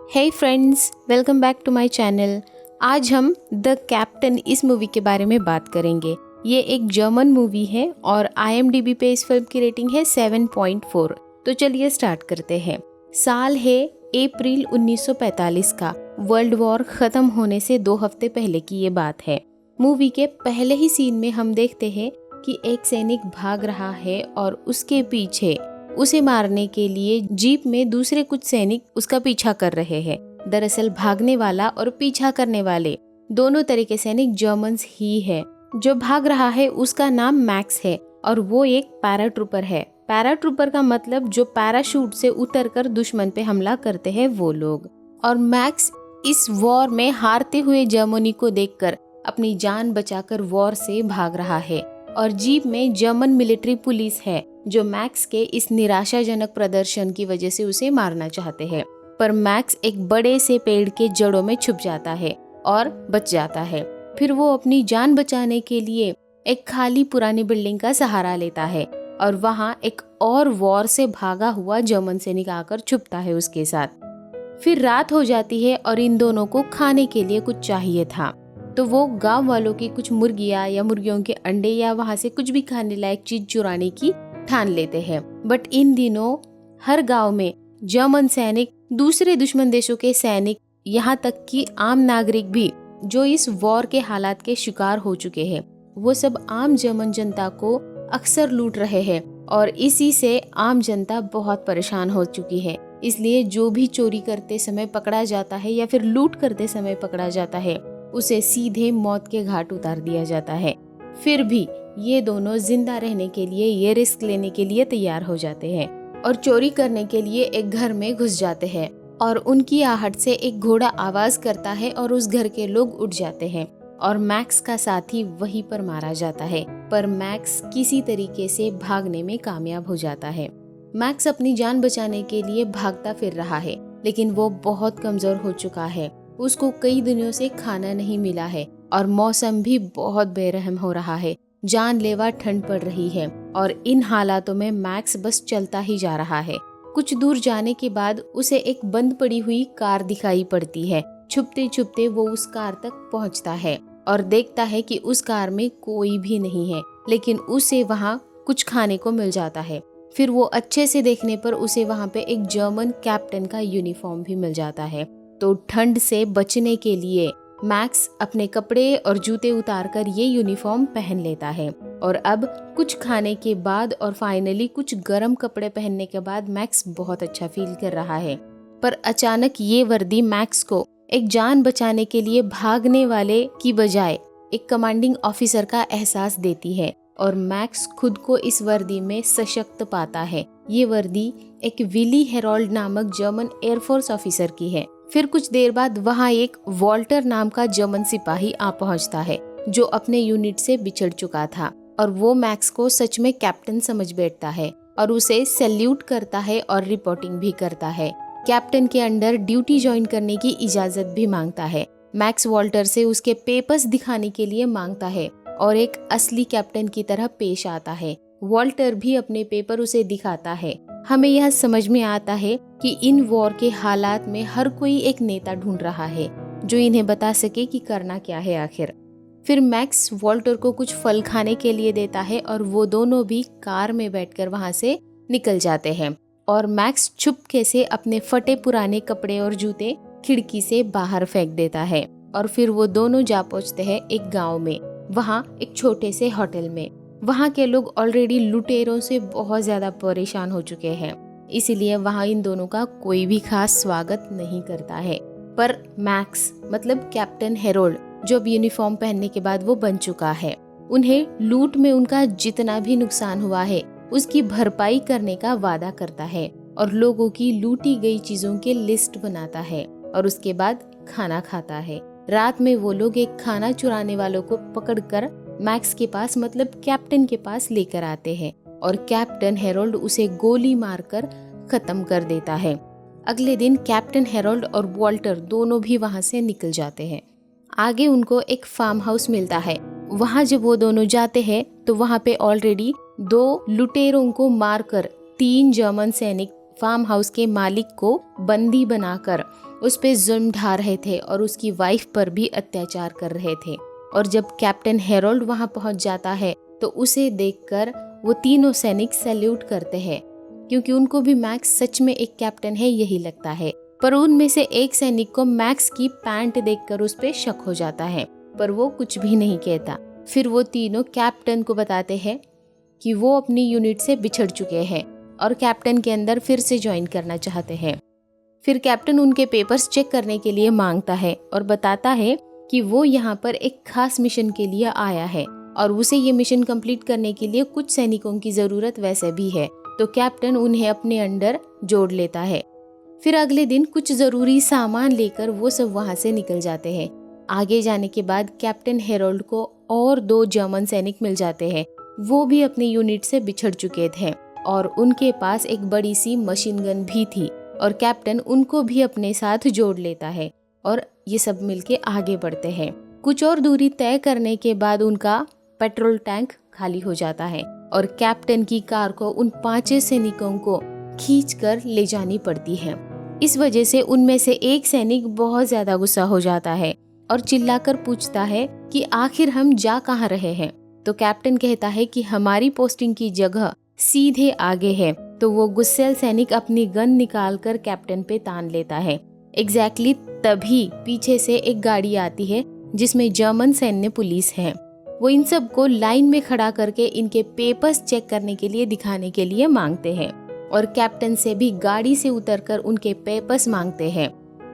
Hey friends, welcome back to my channel. आज हम the captain इस मूवी के बारे में बात करेंगे। ये एक जर्मन मूवी है और IMDb पे इस फिल्म की रेटिंग है 7.4। तो चलिए स्टार्ट करते हैं। साल है अप्रैल 1945 का। वर्ल्ड वॉर खत्म होने से 2 हफ्ते पहले की ये बात है। मूवी के पहले ही सीन में हम देखते हैं कि एक सैनिक भाग रहा है और उसके पीछे उसे मारने के लिए जीप में दूसरे कुछ सैनिक उसका पीछा कर रहे हैं। दरअसल भागने वाला और पीछा करने वाले दोनों तरह के सैनिक जर्मन्स ही है। जो भाग रहा है उसका नाम मैक्स है और वो एक पैराट्रूपर है। पैराट्रूपर का मतलब जो पैराशूट से उतरकर दुश्मन पे हमला करते हैं वो लोग। और मैक्स इस वॉर में हारते हुए जर्मनी को देखकर अपनी जान बचाकर वॉर से भाग रहा है। और जीप में जर्मन मिलिट्री पुलिस है जो मैक्स के इस निराशाजनक प्रदर्शन की वजह से उसे मारना चाहते हैं। पर मैक्स एक बड़े से पेड़ के जड़ों में छुप जाता है और बच जाता है। फिर वो अपनी जान बचाने के लिए एक खाली पुरानी बिल्डिंग का सहारा लेता है और वहाँ एक और वॉर से भागा हुआ जर्मन सैनिक आकर छुपता है उसके साथ। फिर रात हो जाती है और इन दोनों को खाने के लिए कुछ चाहिए था, तो वो गांव वालों की कुछ मुर्गियां या मुर्गियों के अंडे या वहां से कुछ भी खाने लायक चीज चुराने की ठान लेते हैं। बट इन दिनों हर गांव में जर्मन सैनिक, दूसरे दुश्मन देशों के सैनिक, यहाँ तक कि आम नागरिक भी जो इस वॉर के हालात के शिकार हो चुके हैं, वो सब आम जर्मन जनता को अक्सर लूट रहे हैं और इसी से आम जनता बहुत परेशान हो चुकी है। इसलिए जो भी चोरी करते समय पकड़ा जाता है या फिर लूट करते समय पकड़ा जाता है उसे सीधे मौत के घाट उतार दिया जाता है। फिर भी ये दोनों जिंदा रहने के लिए ये रिस्क लेने के लिए तैयार हो जाते हैं और चोरी करने के लिए एक घर में घुस जाते हैं और उनकी आहट से एक घोड़ा आवाज करता है और उस घर के लोग उठ जाते हैं और मैक्स का साथी वहीं पर मारा जाता है। पर मैक्स किसी तरीके से भागने में कामयाब हो जाता है। मैक्स अपनी जान बचाने के लिए भागता फिर रहा है, लेकिन वो बहुत कमजोर हो चुका है। उसको कई दिनों से खाना नहीं मिला है और मौसम भी बहुत बेरहम हो रहा है। जानलेवा ठंड पड़ रही है और इन हालातों में मैक्स बस चलता ही जा रहा है। कुछ दूर जाने के बाद उसे एक बंद पड़ी हुई कार दिखाई पड़ती है। छुपते छुपते वो उस कार तक पहुंचता है और देखता है कि उस कार में कोई भी नहीं है, लेकिन उसे वहाँ कुछ खाने को मिल जाता है। फिर वो अच्छे से देखने पर उसे वहाँ पे एक जर्मन कैप्टन का यूनिफॉर्म भी मिल जाता है। तो ठंड से बचने के लिए मैक्स अपने कपड़े और जूते उतारकर ये यूनिफॉर्म पहन लेता है और अब कुछ खाने के बाद और फाइनली कुछ गर्म कपड़े पहनने के बाद मैक्स बहुत अच्छा फील कर रहा है। पर अचानक ये वर्दी मैक्स को एक जान बचाने के लिए भागने वाले की बजाय एक कमांडिंग ऑफिसर का एहसास देती है और मैक्स खुद को इस वर्दी में सशक्त पाता है। ये वर्दी एक विली हेरोल्ड नामक जर्मन एयरफोर्स ऑफिसर की है। फिर कुछ देर बाद वहाँ एक वॉल्टर नाम का जर्मन सिपाही आ पहुँचता है जो अपने यूनिट से बिछड़ चुका था और वो मैक्स को सच में कैप्टन समझ बैठता है और उसे सैल्यूट करता है और रिपोर्टिंग भी करता है। कैप्टन के अंडर ड्यूटी ज्वाइन करने की इजाजत भी मांगता है। मैक्स वॉल्टर से उसके पेपर्स दिखाने के लिए मांगता है और एक असली कैप्टन की तरह पेश आता है। वॉल्टर भी अपने पेपर उसे दिखाता है। हमें यह समझ में आता है कि इन वॉर के हालात में हर कोई एक नेता ढूंढ रहा है जो इन्हें बता सके कि करना क्या है आखिर। फिर मैक्स वॉल्टर को कुछ फल खाने के लिए देता है और वो दोनों भी कार में बैठकर वहां से निकल जाते हैं और मैक्स चुपके से अपने फटे पुराने कपड़े और जूते खिड़की से बाहर फेंक देता है और फिर वो दोनों जा पहुंचते हैं एक गाँव में, वहाँ एक छोटे से होटल में। वहाँ के लोग ऑलरेडी लुटेरों से बहुत ज्यादा परेशान हो चुके हैं, इसीलिए वहाँ इन दोनों का कोई भी खास स्वागत नहीं करता है। पर मैक्स मतलब कैप्टन हेरोल्ड जो अब यूनिफॉर्म पहनने के बाद वो बन चुका है, उन्हें लूट में उनका जितना भी नुकसान हुआ है उसकी भरपाई करने का वादा करता है और लोगों की लूटी गई चीजों की लिस्ट बनाता है और उसके बाद खाना खाता है। रात में वो लोग एक खाना चुराने वालों को पकड़कर मैक्स के पास मतलब कैप्टन के पास लेकर आते हैं और कैप्टन हेरोल्ड उसे गोली मारकर खत्म कर देता है। अगले दिन कैप्टन हेरोल्ड और वॉल्टर दोनों भी वहां से निकल जाते हैं। आगे उनको एक फार्म हाउस मिलता है। वहां जब वो दोनों जाते हैं तो वहां पे ऑलरेडी 2 लुटेरों को मारकर 3 जर्मन सैनिक फार्म हाउस के मालिक को बंदी बनाकर उस पे जुल्म ढा रहे थे और उसकी वाइफ पर भी अत्याचार कर रहे थे। और जब कैप्टन हेरोल्ड वहां पहुंच जाता है तो उसे देखकर वो तीनों सैनिक सैल्यूट करते हैं, क्योंकि उनको भी मैक्स सच में एक कैप्टन है यही लगता है। पर उनमें से एक सैनिक को मैक्स की पैंट देखकर उस पे शक हो जाता है, पर वो कुछ भी नहीं कहता। फिर वो तीनों कैप्टन को बताते हैं कि वो अपनी यूनिट से बिछड़ चुके हैं और कैप्टन के अंदर फिर से ज्वाइन करना चाहते हैं। फिर कैप्टन उनके पेपर्स चेक करने के लिए मांगता है और बताता है कि वो यहाँ पर एक खास मिशन के लिए आया है और उसे ये मिशन कंप्लीट करने के लिए कुछ सैनिकों की ज़रूरत वैसे भी है। तो कैप्टन उन्हें अपने अंडर जोड़ लेता है। फिर अगले दिन कुछ ज़रूरी सामान लेकर वो सब वहाँ से निकल जाते हैं। आगे जाने के बाद कैप्टन हेरोल्ड को और 2 जर्मन सैनिक मिल जाते हैं। वो भी अपनी यूनिट से बिछड़ चुके थे और उनके पास एक बड़ी सी मशीन गन भी थी और कैप्टन उनको भी अपने साथ जोड़ लेता है और ये सब मिलके आगे बढ़ते हैं। कुछ और दूरी तय करने के बाद उनका पेट्रोल टैंक खाली हो जाता है और कैप्टन की कार को उन 5 सैनिकों को खींचकर ले जानी पड़ती है। इस वजह से उनमें से एक सैनिक बहुत ज्यादा गुस्सा हो जाता है और चिल्लाकर पूछता है कि आखिर हम जा कहाँ रहे हैं। तो कैप्टन कहता है कि हमारी पोस्टिंग की जगह सीधे आगे है। तो वो गुस्सैल सैनिक अपनी गन निकालकर कैप्टन पे तान लेता है। एग्जैक्टली तभी पीछे से एक गाड़ी आती है जिसमें जर्मन सैन्य पुलिस है। वो इन सब को लाइन में खड़ा करके इनके पेपर्स चेक करने के लिए दिखाने के लिए मांगते हैं और कैप्टन से भी गाड़ी से उतरकर उनके पेपर्स मांगते हैं।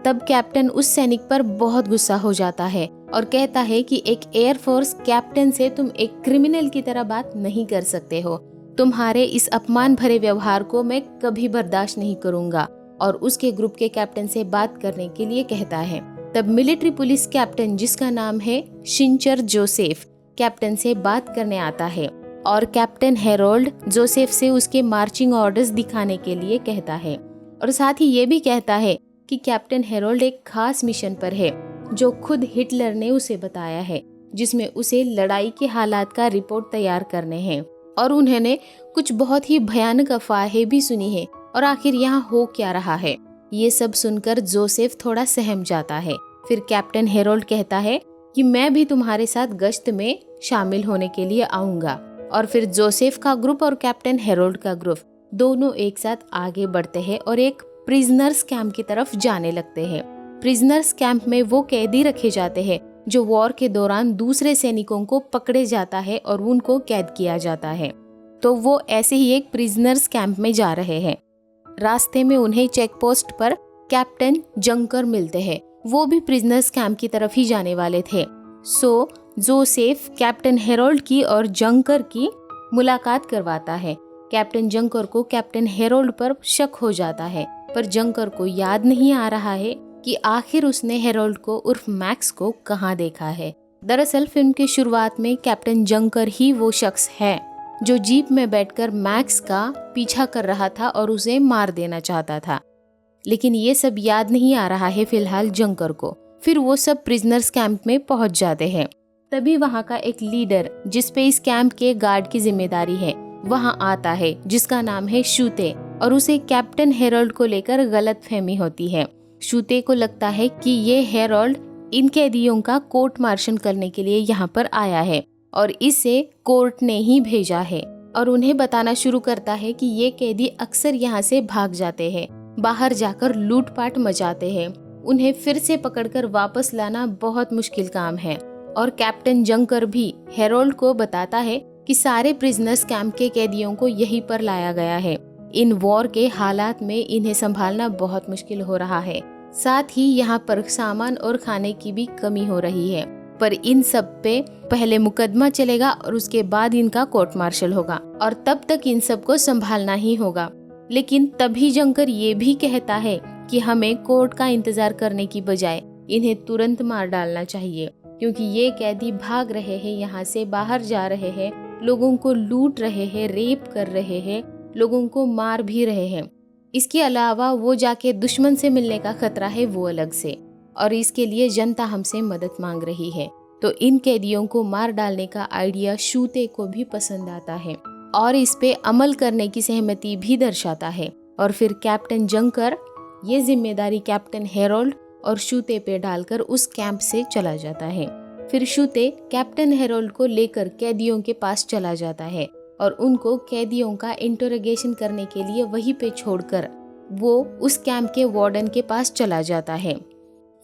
तब कैप्टन उस सैनिक पर बहुत गुस्सा हो जाता है और कहता है कि एक एयरफोर्स कैप्टन से तुम एक क्रिमिनल की तरह बात नहीं कर सकते हो। तुम्हारे इस अपमान भरे व्यवहार को मैं कभी बर्दाश्त नहीं करूंगा और उसके ग्रुप के कैप्टन से बात करने के लिए कहता है। तब मिलिट्री पुलिस कैप्टन, जिसका नाम है शिंचर जोसेफ, कैप्टन से बात करने आता है और कैप्टन हेरोल्ड जोसेफ से उसके मार्चिंग ऑर्डर्स दिखाने के लिए कहता है और साथ ही ये भी कहता है कि कैप्टन हेरोल्ड एक खास मिशन पर है जो खुद हिटलर ने उसे बताया है, जिसमें उसे लड़ाई के हालात का रिपोर्ट तैयार करने हैं और उन्होंने कुछ बहुत ही भयानक अफवाहें भी सुनी है और आखिर यहाँ हो क्या रहा है। ये सब सुनकर जोसेफ थोड़ा सहम जाता है। फिर कैप्टन हेरोल्ड कहता है कि मैं भी तुम्हारे साथ गश्त में शामिल होने के लिए आऊंगा। और फिर जोसेफ का ग्रुप और कैप्टन हेरोल्ड का ग्रुप दोनों एक साथ आगे बढ़ते हैं और एक प्रिजनर्स कैंप की तरफ जाने लगते हैं। प्रिजनर्स कैंप में वो कैदी रखे जाते हैं जो वॉर के दौरान दूसरे सैनिकों को पकड़े जाता है और उनको कैद किया जाता है। तो वो ऐसे ही एक प्रिजनर्स कैंप में जा रहे हैं। रास्ते में उन्हें चेक पोस्ट पर कैप्टन जंकर मिलते हैं। वो भी प्रिजनर्स कैंप की तरफ ही जाने वाले थे। सो जोसेफ कैप्टन हेरोल्ड की और जंकर की मुलाकात करवाता है। कैप्टन जंकर को कैप्टन हेरोल्ड पर शक हो जाता है, पर जंकर को याद नहीं आ रहा है कि आखिर उसने हेरोल्ड को उर्फ मैक्स को कहाँ देखा है। दरअसल फिल्म की शुरुआत में कैप्टन जंकर ही वो शख्स है जो जीप में बैठकर मैक्स का पीछा कर रहा था और उसे मार देना चाहता था, लेकिन ये सब याद नहीं आ रहा है फिलहाल जंकर को। फिर वो सब प्रिजनर्स कैंप में पहुंच जाते हैं। तभी वहाँ का एक लीडर, जिसपे इस कैंप के गार्ड की जिम्मेदारी है, वहाँ आता है, जिसका नाम है शूते, और उसे कैप्टन हेरोल्ड को लेकर गलतफहमी होती है। शूते को लगता है कि ये हेरोल्ड इन कैदियों का कोर्ट मार्शल करने के लिए यहाँ पर आया है और इसे कोर्ट ने ही भेजा है, और उन्हें बताना शुरू करता है कि ये कैदी अक्सर यहाँ से भाग जाते हैं, बाहर जाकर लूटपाट मचाते हैं। उन्हें फिर से पकड़कर वापस लाना बहुत मुश्किल काम है। और कैप्टन जंकर भी हेरोल्ड को बताता है कि सारे प्रिजनर्स कैंप के कैदियों को यहीं पर लाया गया है। इन वॉर के हालात में इन्हें संभालना बहुत मुश्किल हो रहा है। साथ ही यहाँ पर सामान और खाने की भी कमी हो रही है, पर इन सब पे पहले मुकदमा चलेगा और उसके बाद इनका कोर्ट मार्शल होगा और तब तक इन सबको संभालना ही होगा। लेकिन तभी जंकर ये भी कहता है कि हमें कोर्ट का इंतजार करने की बजाय इन्हें तुरंत मार डालना चाहिए, क्योंकि ये कैदी भाग रहे हैं, यहाँ से बाहर जा रहे हैं, लोगों को लूट रहे हैं, रेप कर रहे हैं, लोगों को मार भी रहे हैं। इसके अलावा वो जाके दुश्मन से मिलने का खतरा है वो अलग से, और इसके लिए जनता हमसे मदद मांग रही है। तो इन कैदियों को मार डालने का आइडिया शूते को भी पसंद आता है और इस पे अमल करने की सहमति भी दर्शाता है। और फिर कैप्टन जंकर ये जिम्मेदारी कैप्टन हेरोल्ड और शूते पे डालकर उस कैंप से चला जाता है। फिर शूते कैप्टन हेरोल्ड को लेकर कैदियों के पास चला जाता है और उनको कैदियों का इंटरोगेशन करने के लिए वहीं पे छोड़कर वो उस कैंप के वार्डन के पास चला जाता है।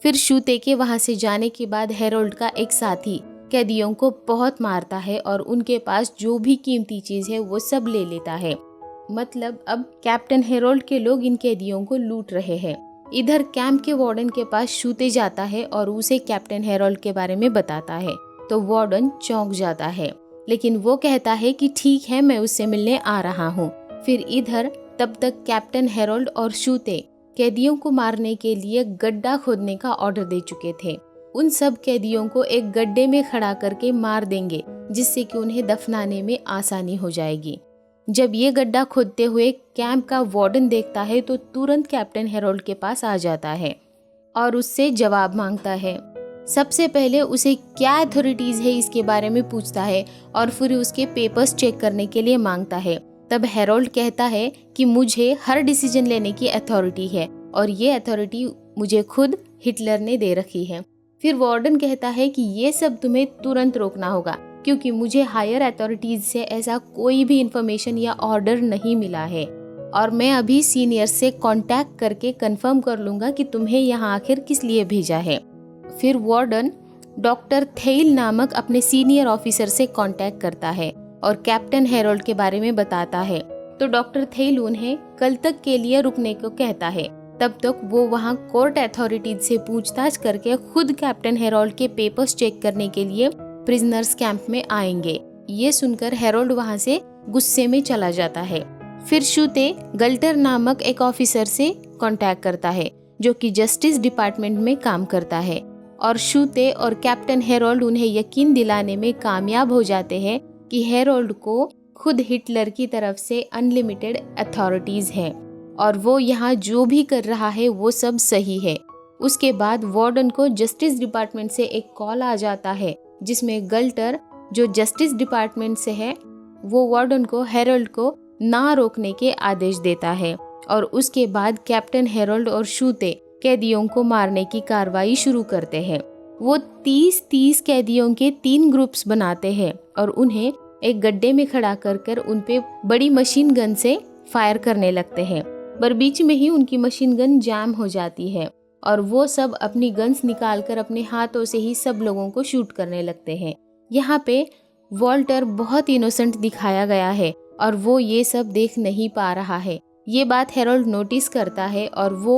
फिर शूते के वहां से जाने के बाद हेरोल्ड का एक साथी कैदियों को बहुत मारता है और उनके पास जो भी कीमती चीज है वो सब ले लेता है। मतलब अब कैप्टन हेरोल्ड के लोग इन कैदियों को लूट रहे हैं। इधर कैंप के वार्डन के पास शूते जाता है और उसे कैप्टन हेरोल्ड के बारे में बताता है तो वार्डन चौंक जाता है, लेकिन वो कहता है कि ठीक है, मैं उससे मिलने आ रहा हूँ। फिर इधर तब तक कैप्टन हेरोल्ड और शूते कैदियों को मारने के लिए गड्ढा खोदने का ऑर्डर दे चुके थे। उन सब कैदियों को एक गड्ढे में खड़ा करके मार देंगे जिससे कि उन्हें दफनाने में आसानी हो जाएगी। जब ये गड्ढा खोदते हुए कैंप का वार्डन देखता है तो तुरंत कैप्टन हेरोल्ड के पास आ जाता है और उससे जवाब मांगता है। सबसे पहले उसे क्या अथॉरिटीज है इसके बारे में पूछता है और फिर उसके पेपर्स चेक करने के लिए मांगता है। तब हेरोल्ड कहता है कि मुझे हर डिसीजन लेने की अथॉरिटी है और ये अथॉरिटी मुझे खुद हिटलर ने दे रखी है। फिर वार्डन कहता है कि ये सब तुम्हें तुरंत रोकना होगा क्योंकि मुझे हायर अथॉरिटीज से ऐसा कोई भी इंफॉर्मेशन या ऑर्डर नहीं मिला है और मैं अभी सीनियर से कांटेक्ट करके कंफर्म कर लूंगा कि तुम्हें यहाँ आखिर किस लिए भेजा है। फिर वार्डन डॉक्टर थेल नामक अपने सीनियर ऑफिसर से कांटेक्ट करता है और कैप्टन हेरोल्ड के बारे में बताता है तो डॉक्टर थेल उन्हें कल तक के लिए रुकने को कहता है। तब तक वो वहाँ कोर्ट अथॉरिटीज से पूछताछ करके खुद कैप्टन हेरोल्ड के पेपर्स चेक करने के लिए प्रिजनर्स कैंप में आएंगे। ये सुनकर हेरोल्ड वहाँ से गुस्से में चला जाता है। फिर शूते गल्टर नामक एक ऑफिसर से कांटेक्ट करता है जो कि जस्टिस डिपार्टमेंट में काम करता है और शूते और कैप्टन हेरोल्ड उन्हें यकीन दिलाने में कामयाब हो जाते हैं कि हेरोल्ड को खुद हिटलर की तरफ से अनलिमिटेड अथॉरिटीज हैं और वो यहाँ जो भी कर रहा है वो सब सही है। उसके बाद वार्डन को जस्टिस डिपार्टमेंट से एक कॉल आ जाता है जिसमें गल्टर जो जस्टिस डिपार्टमेंट से है वो वार्डन को हेरोल्ड को ना रोकने के आदेश देता है और उसके बाद कैप्टन हेरोल्ड और शूते कैदियों को मारने की कार्रवाई शुरू करते हैं। वो 30 कैदियों के 3 ग्रुप्स बनाते हैं और उन्हें एक गड्ढे में खड़ा कर उन पे बड़ी मशीन गन से फायर करने लगते हैं, पर बीच में ही उनकी मशीन गन जैम हो जाती है और वो सब अपनी गन्स निकालकर अपने हाथों से ही सब लोगों को शूट करने लगते हैं। यहाँ पे वॉल्टर बहुत इनोसेंट दिखाया गया है और वो ये सब देख नहीं पा रहा है। ये बात हेरोल्ड नोटिस करता है और वो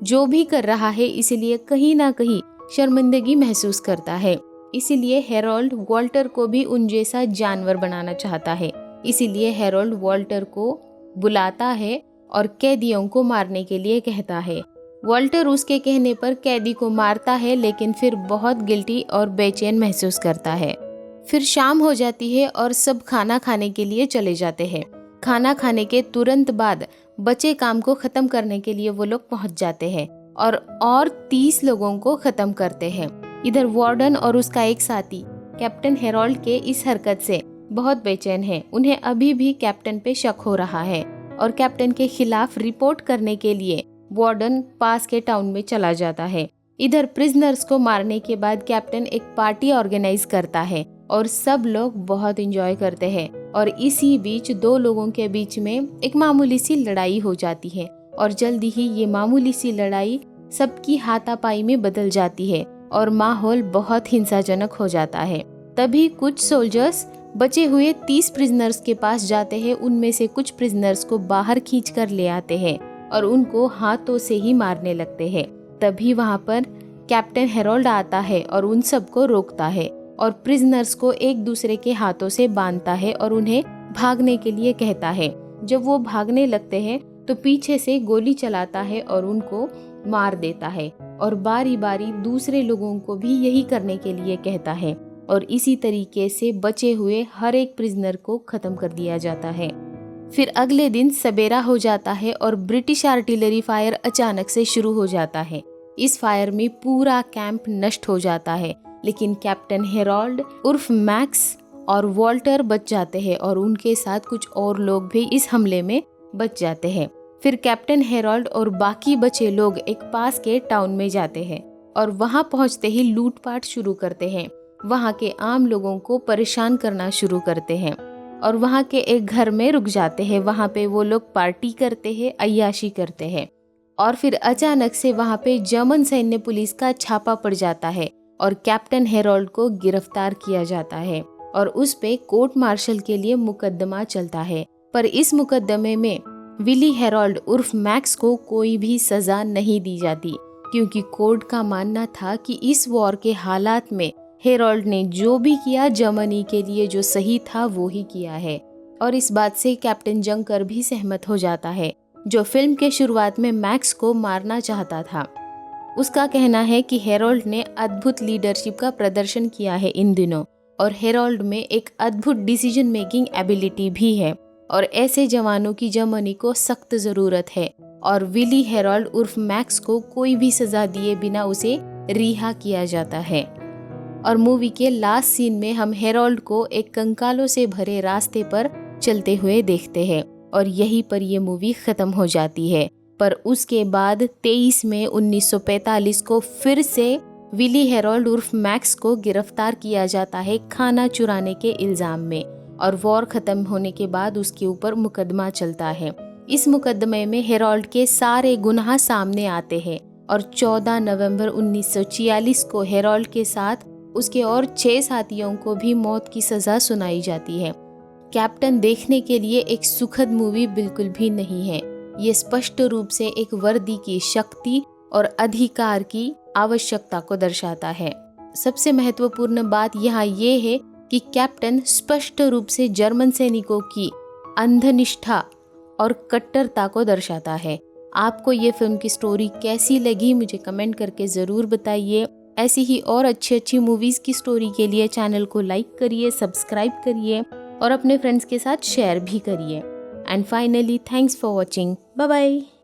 जो भी कर रहा है इसलिए कहीं ना कहीं शर्मिंदगी महसूस करता है। इसीलिए हेरोल्ड वॉल्टर को भी उन जैसा जानवर बनाना चाहता है। इसीलिए हेरोल्ड वॉल्टर को बुलाता है और कैदियों को मारने के लिए कहता है। वॉल्टर उसके कहने पर कैदी को मारता है लेकिन फिर बहुत गिल्टी और बेचैन महसूस करता है। फिर शाम हो जाती है और सब खाना खाने के लिए चले जाते हैं। खाना खाने के तुरंत बाद बचे काम को खत्म करने के लिए वो लोग पहुंच जाते हैं और 30 लोगों को खत्म करते हैं। इधर वार्डन और उसका एक साथी कैप्टन हेरोल्ड के इस हरकत से बहुत बेचैन है। उन्हें अभी भी कैप्टन पे शक हो रहा है और कैप्टन के खिलाफ रिपोर्ट करने के लिए वार्डन पास के टाउन में चला जाता है। इधर प्रिजनर्स को मारने के बाद कैप्टन एक पार्टी ऑर्गेनाइज करता है और सब लोग बहुत एंजॉय करते हैं और इसी बीच 2 लोगों के बीच में एक मामूली सी लड़ाई हो जाती है और जल्दी ही ये मामूली सी लड़ाई सबकी हाथापाई में बदल जाती है और माहौल बहुत हिंसाजनक हो जाता है। तभी कुछ सोल्जर्स बचे हुए 30 प्रिजनर्स के पास जाते हैं। उनमें से कुछ प्रिजनर्स को बाहर खींच कर ले आते हैं और उनको हाथों से ही मारने लगते हैं। तभी वहाँ पर कैप्टन हेरोल्ड आता है और उन सबको रोकता है और प्रिजनर्स को एक दूसरे के हाथों से बांधता है और उन्हें भागने के लिए कहता है। जब वो भागने लगते हैं तो पीछे से गोली चलाता है और उनको मार देता है और बारी बारी दूसरे लोगों को भी यही करने के लिए कहता है और इसी तरीके से बचे हुए हर एक प्रिजनर को खत्म कर दिया जाता है। फिर अगले दिन सवेरा हो जाता है और ब्रिटिश आर्टिलरी फायर अचानक से शुरू हो जाता है। इस फायर में पूरा कैंप नष्ट हो जाता है, लेकिन कैप्टन हेरोल्ड उर्फ मैक्स और वॉल्टर बच जाते हैं और उनके साथ कुछ और लोग भी इस हमले में बच जाते हैं। फिर कैप्टन हेरोल्ड और बाकी बचे लोग एक पास के टाउन में जाते हैं और वहां पहुंचते ही लूटपाट शुरू करते हैं। वहां के आम लोगों को परेशान करना शुरू करते हैं और वहां के एक घर में रुक जाते हैं। वहां पे वो लोग पार्टी करते हैं, अय्याशी करते हैं और फिर अचानक से वहां पे जर्मन सैन्य पुलिस का छापा पड़ जाता है और कैप्टन हेरोल्ड को गिरफ्तार किया जाता है और उस पे कोर्ट मार्शल के लिए मुकदमा चलता है। पर इस मुकदमे में विली हेरोल्ड उर्फ मैक्स को कोई भी सजा नहीं दी जाती, क्योंकि कोर्ट का मानना था कि इस वॉर के हालात में हेरोल्ड ने जो भी किया जर्मनी के लिए जो सही था वो ही किया है। और इस बात से कैप्टन जंकर भी सहमत हो जाता है, जो फिल्म के शुरुआत में मैक्स को मारना चाहता था। उसका कहना है कि हेरोल्ड ने अद्भुत लीडरशिप का प्रदर्शन किया है इन दिनों और हेरोल्ड में एक अद्भुत डिसीजन मेकिंग एबिलिटी भी है और ऐसे जवानों की जर्मनी को सख्त जरूरत है। और विली हेरोल्ड उर्फ मैक्स को कोई भी सजा दिए बिना उसे रिहा किया जाता है। और मूवी के लास्ट सीन में हम हेरोल्ड को एक कंकालों से भरे रास्ते पर चलते हुए देखते हैं और यहीं पर ये मूवी खत्म हो जाती है। पर उसके बाद 23 मई 1945 को फिर से विली हेरोल्ड उर्फ मैक्स को गिरफ्तार किया जाता है खाना चुराने के इल्जाम में और वॉर खत्म होने के बाद उसके ऊपर मुकदमा चलता है। इस मुकदमे में हेरोल्ड के सारे गुनाह सामने आते हैं और 14 नवंबर 1946 को हेरोल्ड के साथ उसके और 6 साथियों को भी मौत की सजा सुनाई जाती है। कैप्टन देखने के लिए एक सुखद मूवी बिल्कुल भी नहीं है। ये स्पष्ट रूप से एक वर्दी की शक्ति और अधिकार की आवश्यकता को दर्शाता है। सबसे महत्वपूर्ण बात यहाँ ये है कि कैप्टन स्पष्ट रूप से जर्मन सैनिकों की अंधनिष्ठा और कट्टरता को दर्शाता है। आपको ये फिल्म की स्टोरी कैसी लगी मुझे कमेंट करके ज़रूर बताइए। ऐसी ही और अच्छी मूवीज़ की स्टोरी के लिए चैनल को लाइक करिए, सब्सक्राइब करिए और अपने फ्रेंड्स के साथ शेयर भी करिए। And finally thanks for watching. Bye bye.